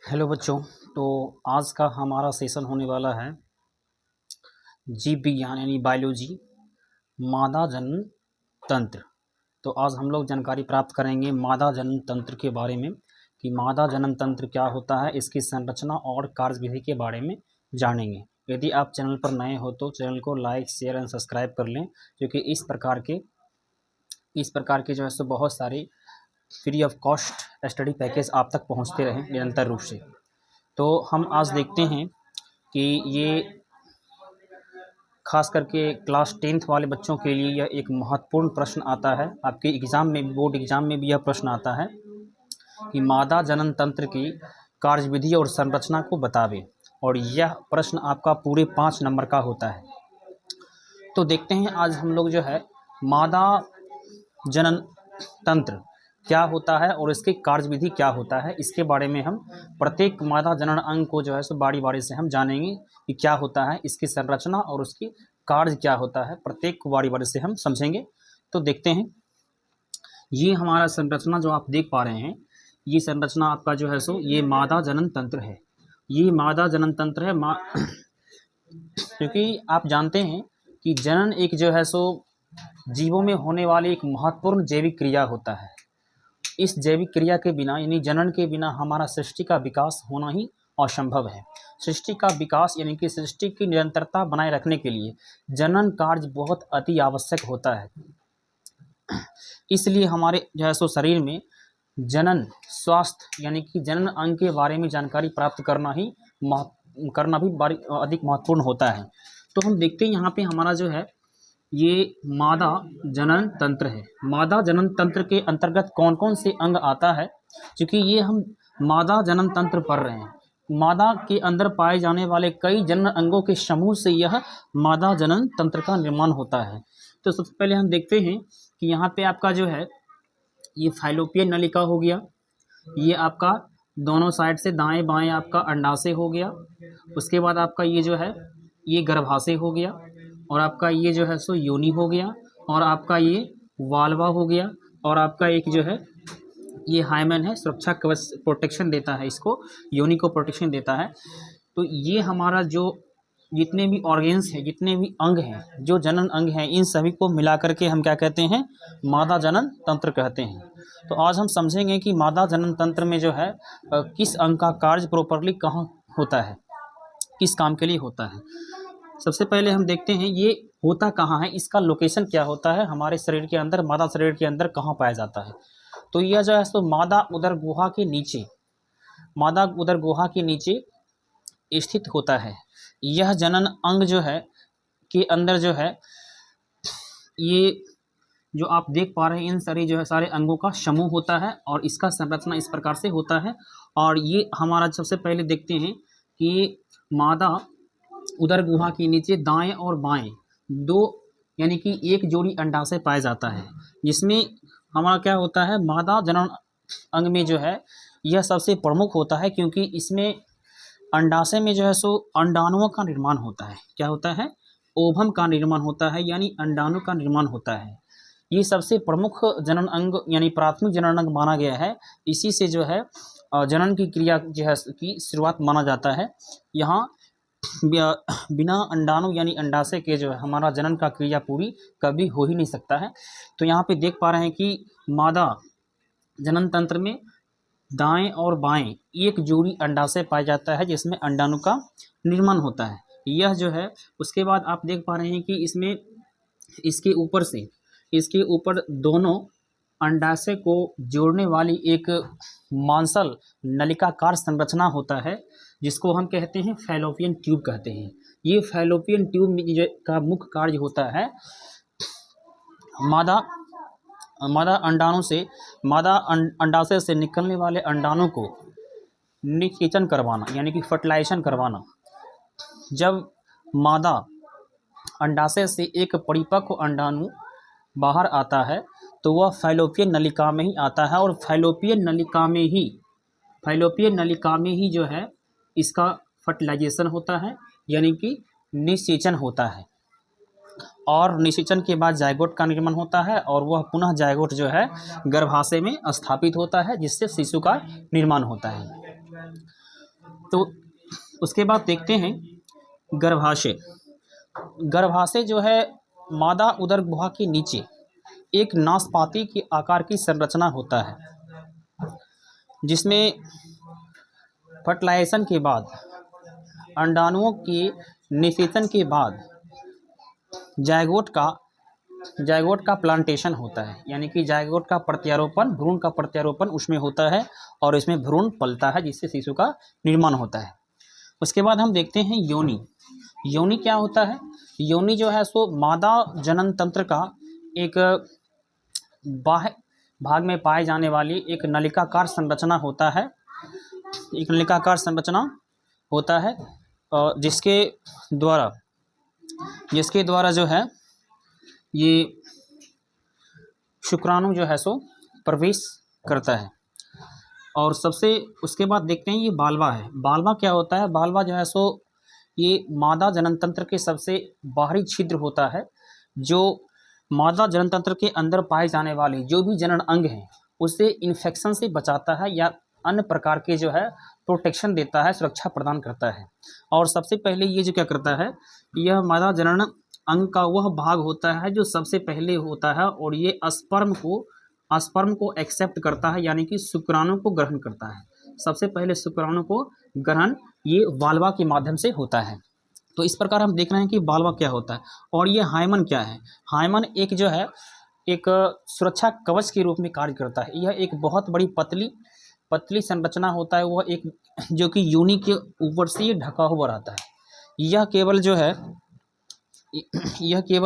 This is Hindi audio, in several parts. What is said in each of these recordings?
हेलो बच्चों। तो आज का हमारा सेशन होने वाला है जीव विज्ञान यानी बायोलॉजी, मादा जनन तंत्र। तो आज हम लोग जानकारी प्राप्त करेंगे मादा जनन तंत्र के बारे में कि मादा जनन तंत्र क्या होता है, इसकी संरचना और कार्यविधि के बारे में जानेंगे। यदि आप चैनल पर नए हो तो चैनल को लाइक, शेयर एंड सब्सक्राइब कर लें, क्योंकि इस प्रकार के जो है सो बहुत सारे free of cost study package आप तक पहुंचते रहें निरंतर रूप से। तो हम आज देखते हैं कि ये खास करके क्लास 10th वाले बच्चों के लिए यह एक महत्वपूर्ण प्रश्न आता है। आपके एग्ज़ाम में, बोर्ड एग्ज़ाम में भी यह प्रश्न आता है कि मादा जनन तंत्र की कार्यविधि और संरचना को बतावें, और यह प्रश्न आपका पूरे 5 नंबर का होता है। तो देखते हैं आज हम लोग जो है मादा जनन तंत्र क्या होता है और इसकी कार्यविधि क्या होता है, इसके बारे में हम प्रत्येक मादा जनन अंग को जो है सो बारी बारी से हम जानेंगे कि क्या होता है, इसकी संरचना और उसकी कार्य क्या होता है, प्रत्येक को बारी बारी से हम समझेंगे। तो देखते हैं, ये हमारा संरचना जो आप देख पा रहे हैं, ये संरचना आपका जो है सो ये मादा जनन तंत्र है। ये मादा जनन तंत्र है क्योंकि आप जानते हैं कि जनन एक जो है सो जीवों में होने वाली एक महत्वपूर्ण जैविक क्रिया होता है। इस जैविक क्रिया के बिना यानी जनन के बिना हमारा सृष्टि का विकास होना ही असंभव है। सृष्टि का विकास यानी कि सृष्टि की निरंतरता बनाए रखने के लिए जनन कार्य बहुत अति आवश्यक होता है। इसलिए हमारे जो है सो शरीर में जनन स्वास्थ्य यानी कि जनन अंग के बारे में जानकारी प्राप्त करना भी अधिक महत्वपूर्ण होता है। तो हम देखते हैं यहाँ पे हमारा जो है ये मादा जनन तंत्र है। मादा जनन तंत्र के अंतर्गत कौन कौन से अंग आता है, क्योंकि ये हम मादा जनन तंत्र पढ़ रहे हैं। मादा के अंदर पाए जाने वाले कई जनन अंगों के समूह से यह मादा जनन तंत्र का निर्माण होता है। तो सबसे पहले हम देखते हैं कि यहाँ पे आपका जो है ये फाइलोपियन नलिका हो गया, ये आपका दोनों साइड से दाएं बाएं आपका अंडाशय हो गया। उसके बाद आपका ये जो है ये गर्भाशय हो गया, और आपका ये जो है सो योनि हो गया, और आपका ये वाल्वा हो गया, और आपका एक जो है ये हाइमेन है, सुरक्षा कवच प्रोटेक्शन देता है, इसको योनि को प्रोटेक्शन देता है। तो ये हमारा जो जितने भी ऑर्गेन्स हैं, जितने भी अंग हैं, जो जनन अंग हैं, इन सभी को मिला करके हम क्या कहते हैं, मादा जनन तंत्र कहते हैं। तो आज हम समझेंगे कि मादा जनन तंत्र में जो है किस अंग का कार्य प्रॉपरली कहाँ होता है, किस काम के लिए होता है। सबसे पहले हम देखते हैं ये होता कहाँ है, इसका लोकेशन क्या होता है हमारे शरीर के अंदर, मादा शरीर के अंदर कहाँ पाया जाता है। तो यह जो है सो मादा उदर गुहा के नीचे, मादा उदर गुहा के नीचे स्थित होता है। यह जनन अंग जो है के अंदर जो है ये जो आप देख पा रहे हैं, इन सारे जो है सारे अंगों का समूह होता है, और इसका संरचना इस प्रकार से होता है। और ये हमारा सबसे पहले देखते हैं कि मादा उदर गुहा के नीचे दाएं और बाएं दो यानी कि एक जोड़ी अंडाशय पाया जाता है, जिसमें हमारा क्या होता है, मादा जनन अंग में जो है यह सबसे प्रमुख होता है, क्योंकि इसमें अंडाशय में जो है सो अंडाणुओं का निर्माण होता है। क्या होता है, ओवम का निर्माण होता है, यानी अंडाणु का निर्माण होता है। ये सबसे प्रमुख जनन अंग यानी प्राथमिक जनन अंग माना गया है। इसी से जो है जनन की क्रिया जो है की शुरुआत माना जाता है। यहाँ बिना अंडाणु यानी अंडाशय के जो है हमारा जनन का क्रिया पूरी कभी हो ही नहीं सकता है। तो यहाँ पे देख पा रहे हैं कि मादा जनन तंत्र में दाएं और बाएं एक जोड़ी अंडाशय पाया जाता है, जिसमें अंडाणु का निर्माण होता है। यह जो है उसके बाद आप देख पा रहे हैं कि इसमें इसके ऊपर दोनों अंडाशय को जोड़ने वाली एक मांसल नलिकाकार संरचना होता है, जिसको हम कहते हैं फैलोपियन ट्यूब कहते हैं। ये फैलोपियन ट्यूब का मुख्य कार्य होता है मादा अंडाशय से निकलने वाले अंडाणु को निषेचन करवाना, यानी कि फर्टिलाइजेशन करवाना। जब मादा अंडाशय से एक परिपक्व अंडाणु बाहर आता है तो वह फैलोपियन नलिका में ही आता है, और फैलोपियन नलिका में ही जो है इसका फर्टिलाइजेशन होता है, यानी कि निषेचन होता है। और निषेचन के बाद जायगोट का निर्माण होता है, और वह पुनः जायगोट जो है गर्भाशय में स्थापित होता है, जिससे शिशु का निर्माण होता है। तो उसके बाद देखते हैं गर्भाशय। गर्भाशय जो है मादा उदर गुहा के नीचे एक नाशपाती के आकार की संरचना होता है, जिसमें फर्टिलाइजेशन के बाद, अंडाणुओं के निषेचन के बाद जायगोट का प्लांटेशन होता है, यानी कि जायगोट का प्रत्यारोपण, भ्रूण का प्रत्यारोपण उसमें होता है और इसमें भ्रूण पलता है जिससे शिशु का निर्माण होता है। उसके बाद हम देखते हैं योनि। योनि क्या होता है? योनि जो है सो मादा जनन तंत्र का एक बाह्य भाग में पाए जाने वाली एक नलिकाकार संरचना होता है, एक नलिकाकार संरचना होता है जिसके द्वारा जो है ये शुक्राणु जो है सो प्रवेश करता है। और सबसे उसके बाद देखते हैं ये बालवा है। बालवा क्या होता है? बालवा जो है सो ये मादा जनन तंत्र के सबसे बाहरी छिद्र होता है, जो मादा जनन तंत्र के अंदर पाए जाने वाले जो भी जनन अंग हैं उसे इन्फेक्शन से बचाता है या अन्य प्रकार के जो है प्रोटेक्शन देता है, सुरक्षा प्रदान करता है। और सबसे पहले ये जो क्या करता है, यह मादा जनन अंग का वह भाग होता है जो सबसे पहले होता है और ये स्पर्म को एक्सेप्ट करता है, यानी कि शुक्राणु को ग्रहण करता है। सबसे पहले शुक्राणु को ग्रहण ये बालवा के माध्यम से होता है। तो इस प्रकार हम देख रहे हैं कि बालवा क्या होता है। और ये हाइमन क्या है? हाइमन एक जो है एक सुरक्षा कवच के रूप में कार्य करता है। यह एक बहुत बड़ी पतली संरचना होता है, वह एक जो कि योनि के ऊपर से ढका हुआ रहता है। यह केवल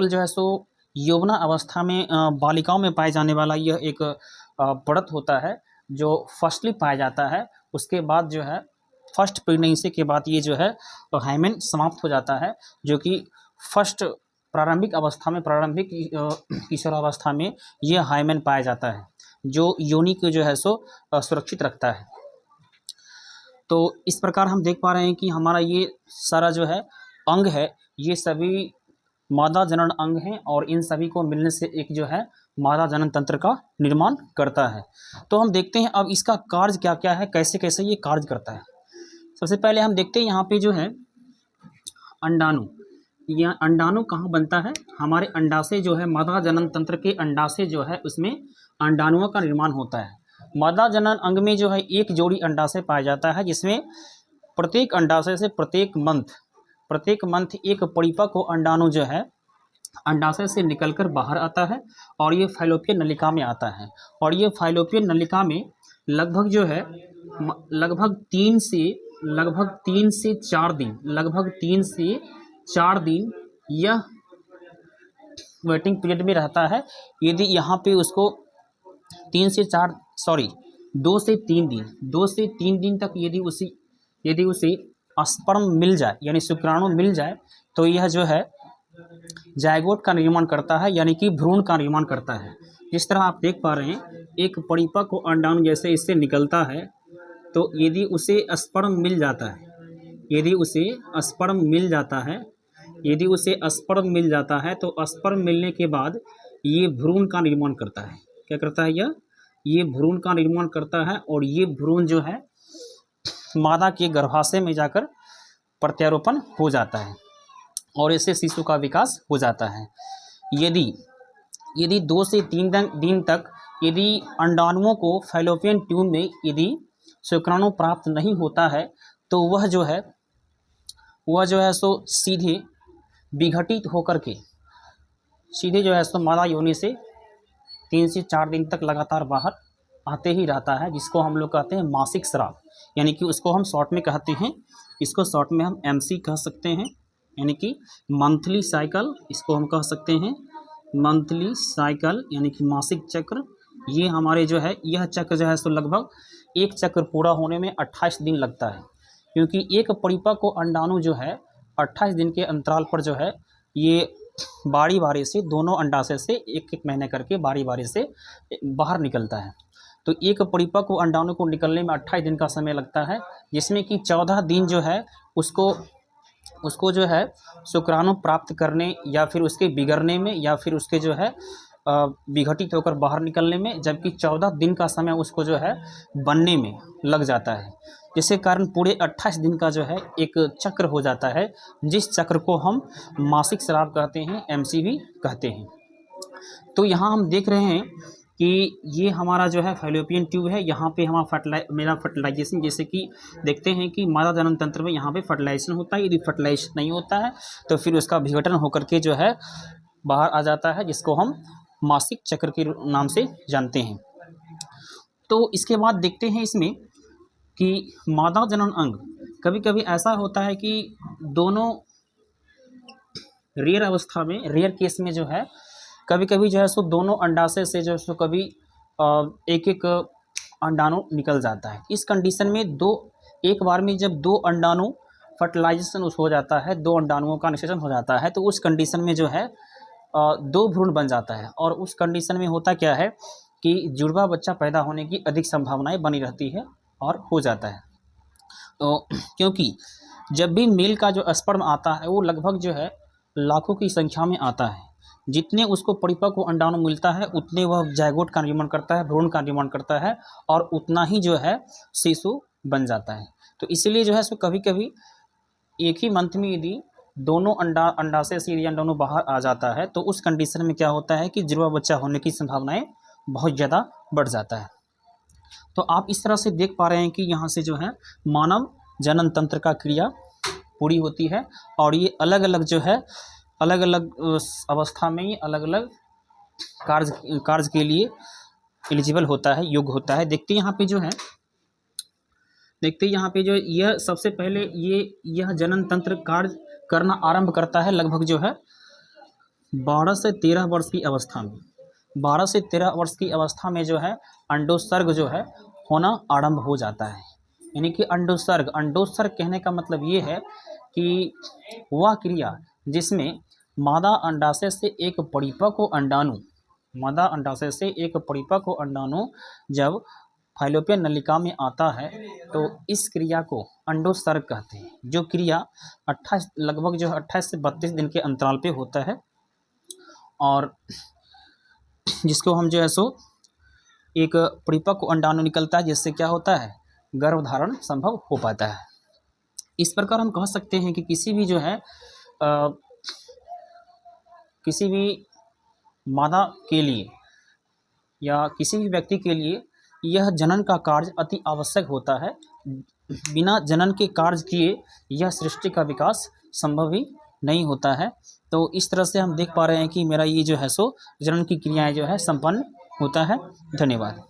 जो है सो यौवना अवस्था में बालिकाओं में पाए जाने वाला यह एक पदार्थ होता है जो फर्स्टली पाया जाता है। उसके बाद जो है फर्स्ट प्रेगनेंसी के बाद ये जो है हाइमेन समाप्त हो जाता है, जो कि प्रारंभिक किशोरावस्था में यह हाइमेन पाया जाता है जो योनि को जो है सो सुरक्षित रखता है। तो इस प्रकार हम देख पा रहे हैं कि हमारा ये सारा जो है अंग है, ये सभी मादा जनन अंग हैं और इन सभी को मिलने से एक जो है मादा जनन तंत्र का निर्माण करता है। तो हम देखते हैं अब इसका कार्य क्या क्या है, कैसे कैसे ये कार्य करता है। सबसे पहले हम देखते हैं यहाँ पे जो है अंडाणु। यह अंडाणु कहाँ बनता है? हमारे अंडाशय जो है, मादा जनन तंत्र के अंडाशय जो है उसमें अंडाणुओं का निर्माण होता है। मादा जनन अंग में जो है एक जोड़ी अंडाशय पाया जाता है, जिसमें प्रत्येक अंडाशय से प्रत्येक मंथ एक परिपक्व अंडाणु जो है अंडाशय से निकलकर बाहर आता है और ये फाइलोपियन नलिका में आता है। और ये फाइलोपियन नलिका में लगभग 3 से 4 दिन यह वेटिंग पीरियड में रहता है। यदि यहाँ पे उसको 2 से 3 दिन तक यदि उसे स्पर्म मिल जाए, यानी शुक्राणु मिल जाए, तो यह जो है जायगोट का निर्माण करता है, यानी कि भ्रूण का निर्माण करता है। जिस तरह आप देख पा रहे हैं एक परिपक्व अंडाणु जैसे इससे निकलता है, तो यदि उसे स्पर्म मिल जाता है तो स्पर्म मिलने के बाद ये भ्रूण का निर्माण करता है। क्या करता है? ये भ्रूण का निर्माण करता है और ये भ्रूण जो है मादा के गर्भाशय में जाकर प्रत्यारोपण हो जाता है और इससे शिशु का विकास हो जाता है। यदि 2 से 3 दिन तक यदि अंडाणुओं को फैलोपियन ट्यूब में यदि शुक्राणु प्राप्त नहीं होता है, तो वह जो है सो सीधे विघटित होकर के सीधे जो है सो मादा योनि से 3 से 4 दिन तक लगातार बाहर आते ही रहता है, जिसको हम लोग कहते हैं मासिक स्राव, यानी कि उसको हम शॉर्ट में कहते हैं, इसको शॉर्ट में हम MC कह सकते हैं, यानी कि मंथली साइकिल, इसको हम कह सकते हैं मंथली साइकिल, यानी कि मासिक चक्र। ये हमारे जो है यह चक्र जो है सो लगभग एक चक्र पूरा होने में 28 दिन लगता है, क्योंकि एक परिपक्व अंडाणु जो है 28 दिन के अंतराल पर जो है ये बारी से दोनों अंडाशय से एक महीने करके बारी से बाहर निकलता है। तो एक परिपक्व अंडाणु को निकलने में 28 दिन का समय लगता है, जिसमें कि 14 दिन जो है उसको जो है शुक्राणु प्राप्त करने या फिर उसके बिगड़ने में या फिर उसके जो है विघटित होकर बाहर निकलने में, जबकि 14 दिन का समय उसको जो है बनने में लग जाता है, जिसके कारण पूरे 28 दिन का जो है एक चक्र हो जाता है, जिस चक्र को हम मासिक स्राव कहते हैं, MCV कहते हैं। तो यहाँ हम देख रहे हैं कि ये हमारा जो है फैलोपियन ट्यूब है। यहाँ पे हमारा मेरा फर्टिलाइजेशन, जैसे कि देखते हैं कि मादा जनन तंत्र में यहाँ पे फर्टिलाइजेशन होता है। यदि फर्टिलाइजेशन नहीं होता है तो फिर उसका विघटन होकर के जो है बाहर आ जाता है, जिसको हम मासिक चक्र के नाम से जानते हैं। तो इसके बाद देखते हैं इसमें कि मादा जनन अंग, कभी कभी ऐसा होता है कि दोनों रेयर अवस्था में, रेयर केस में जो है कभी कभी जो है सो दोनों अंडाशय से जो है सो कभी एक एक अंडाणु निकल जाता है। इस कंडीशन में एक बार में जब 2 अंडाणु फर्टिलाइजेशन हो जाता है, 2 अंडाणुओं का निषेचन हो जाता है, तो उस कंडीशन में जो है 2 भ्रूण बन जाता है। और उस कंडीशन में होता क्या है कि जुड़वा बच्चा पैदा होने की अधिक संभावनाएं बनी रहती है और हो जाता है। तो क्योंकि जब भी मेल का जो स्पर्म आता है वो लगभग जो है लाखों की संख्या में आता है। जितने उसको परिपक्व अंडाणु मिलता है उतने वह जायगोट का निर्माण करता है, भ्रूण का निर्माण करता है, और उतना ही जो है शिशु बन जाता है। तो इसलिए जो है सो कभी कभी एक ही मंथ में यदि दोनों अंडाशय से यदि अंडाणु बाहर आ जाता है तो उस कंडीशन में क्या होता है कि जुड़वा बच्चा होने की संभावनाएं बहुत ज़्यादा बढ़ जाता है। तो आप इस तरह से देख पा रहे हैं कि यहाँ से जो है मानव जनन तंत्र का क्रिया पूरी होती है, और ये अलग अलग जो है अलग अलग अवस्था में ये अलग अलग कार्य के लिए एलिजिबल होता है, योग्य होता है। देखते यहाँ पे जो यह सबसे पहले यह जनन तंत्र कार्य करना आरंभ करता है लगभग जो है 12 से 13 वर्ष की अवस्था में। 12 से 13 वर्ष की अवस्था में जो है अंडोत्सर्ग जो है होना आरंभ हो जाता है। यानी कि अंडोत्सर्ग कहने का मतलब ये है कि वह क्रिया जिसमें मादा अंडाशय से एक परिपक्व अंडाणु जब फाइलोपियन नलिका में आता है तो इस क्रिया को अंडोत्सर्ग कहते हैं, जो क्रिया लगभग जो 28 से 32 दिन के अंतराल पे होता है, और जिसको हम जो है सो एक परिपक्व अंडाणु निकलता है, जिससे क्या होता है गर्भधारण संभव हो पाता है। इस प्रकार हम कह सकते हैं कि किसी भी जो है किसी भी मादा के लिए या किसी भी व्यक्ति के लिए यह जनन का कार्य अति आवश्यक होता है। बिना जनन के कार्य किए यह सृष्टि का विकास संभव ही नहीं होता है। तो इस तरह से हम देख पा रहे हैं कि मेरा ये जो है सो जनन की क्रियाएं जो है संपन्न होता है। धन्यवाद।